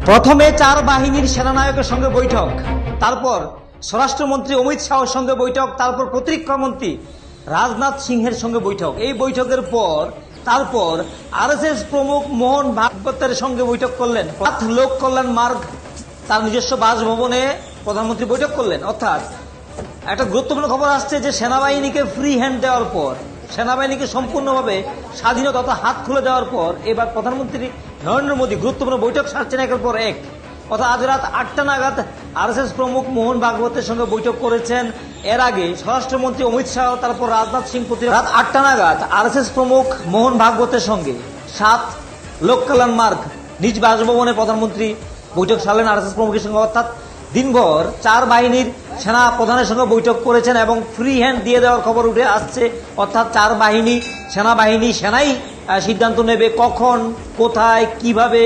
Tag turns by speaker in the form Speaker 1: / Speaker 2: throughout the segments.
Speaker 1: প্রথমে চার বাহিনীর সেনানায়কের সঙ্গে বৈঠক, তারপর স্বরাষ্ট্রমন্ত্রী অমিত শাহের সঙ্গে বৈঠক, তারপর প্রতিরক্ষা মন্ত্রী রাজনাথ সিংহের সঙ্গে বৈঠক। এই বৈঠকের পর তারপর আরএসএস প্রমুখ মোহন ভাগবতের সঙ্গে বৈঠক করলেন। লোক কল্যাণ মার্গ তার নিজস্ব বাসভবনে প্রধানমন্ত্রী বৈঠক করলেন। অর্থাৎ একটা গুরুত্বপূর্ণ খবর আসছে যে সেনাবাহিনীকে ফ্রি হ্যান্ড দেওয়ার পর, সেনাবাহিনীকে সম্পূর্ণভাবে স্বাধীনতা তথা হাত খুলে দেওয়ার পর এবার প্রধানমন্ত্রী নরেন্দ্র মোদী গুরুত্বপূর্ণ বৈঠক সারছেন একের পর এক। অর্থাৎ আজ রাত 8টা নাগাদ আরএসএস প্রমুখ মোহন ভাগবতের সঙ্গে বৈঠক করেছেন। এর আগে স্বরাষ্ট্রমন্ত্রী অমিত শাহ, তারপর রাজনাথ সিং রাত 8টা নাগাদ আরএসএস প্রমুখ মোহন ভাগবতের সঙ্গে 7 লোক কল্যাণ মার্গ নিজ বাসভবনে প্রধানমন্ত্রী বৈঠক সারলেন আরএসএস প্রমুখের সঙ্গে। অর্থাৎ দিনভর চার বাহিনীর সেনা প্রধানের সঙ্গে বৈঠক করেছেন এবং ফ্রি হ্যান্ড দিয়ে দেওয়ার খবর উঠে আসছে। অর্থাৎ চার বাহিনী সেনাই সিদ্ধান্ত নেবে কখন, কোথায়, কিভাবে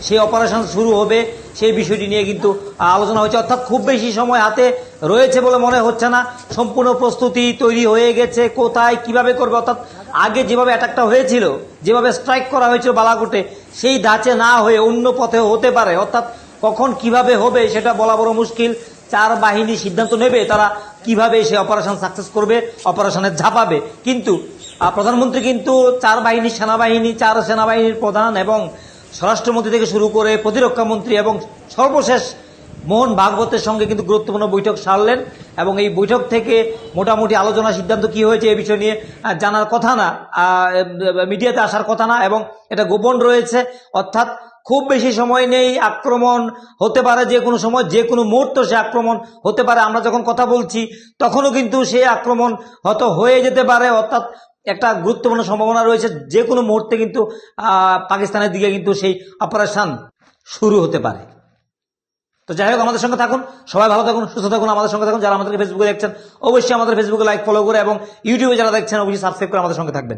Speaker 1: সেই অপারেশন শুরু হবে, সেই বিষয়টি নিয়ে কিন্তু আলোচনা হয়েছে। অর্থাৎ খুব বেশি সময় হাতে রয়েছে বলে মনে হচ্ছে না, সম্পূর্ণ প্রস্তুতি তৈরি হয়ে গেছে। কোথায় কিভাবে করবে, অর্থাৎ আগে যেভাবে অ্যাটাকটা হয়েছিল, যেভাবে স্ট্রাইক করা হয়েছিল বালাকোটে, সেই ধাঁচে না হয়ে অন্য পথে হতে পারে। অর্থাৎ কখন কিভাবে হবে সেটা বলা বড় মুশকিল। চার বাহিনী সিদ্ধান্ত নেবে তারা কিভাবে সেই অপারেশন সাকসেস করবে, অপারেশনে ঝাঁপাবে। কিন্তু প্রধানমন্ত্রী কিন্তু চার সেনাবাহিনীর প্রধান এবং স্বরাষ্ট্রমন্ত্রী থেকে শুরু করে প্রতিরক্ষা মন্ত্রী এবং সর্বশেষ মোহন ভাগবতের সঙ্গে কিন্তু গুরুত্বপূর্ণ বৈঠক সারলেন। এবং এই বৈঠক থেকে মোটামুটি আলোচনা সিদ্ধান্ত কি হয়েছে এই বিষয় নিয়ে জানার কথা না, মিডিয়াতে আসার কথা না, এবং এটা গোপন রয়েছে। অর্থাৎ খুব বেশি সময় নেই, আক্রমণ হতে পারে যে কোনো সময়, যে কোনো মুহূর্তে সে আক্রমণ হতে পারে। আমরা যখন কথা বলছি তখনও কিন্তু সেই আক্রমণ হয়তো হয়ে যেতে পারে। অর্থাৎ একটা গুরুত্বপূর্ণ সম্ভাবনা রয়েছে, যে কোনো মুহূর্তে কিন্তু পাকিস্তানের দিকে কিন্তু সেই অপারেশন শুরু হতে পারে। তো যাই হোক, আমাদের সঙ্গে থাকুন, সবাই ভালো থাকুন, সুস্থ থাকুন, আমাদের সঙ্গে থাকুন। যারা আমাদেরকে ফেসবুকে দেখছেন অবশ্যই আমাদের ফেসবুকে লাইক, ফলো করে, এবং ইউটিউবে যারা দেখছেন অবশ্যই সাবস্ক্রাইব করে আমাদের সঙ্গে থাকবেন।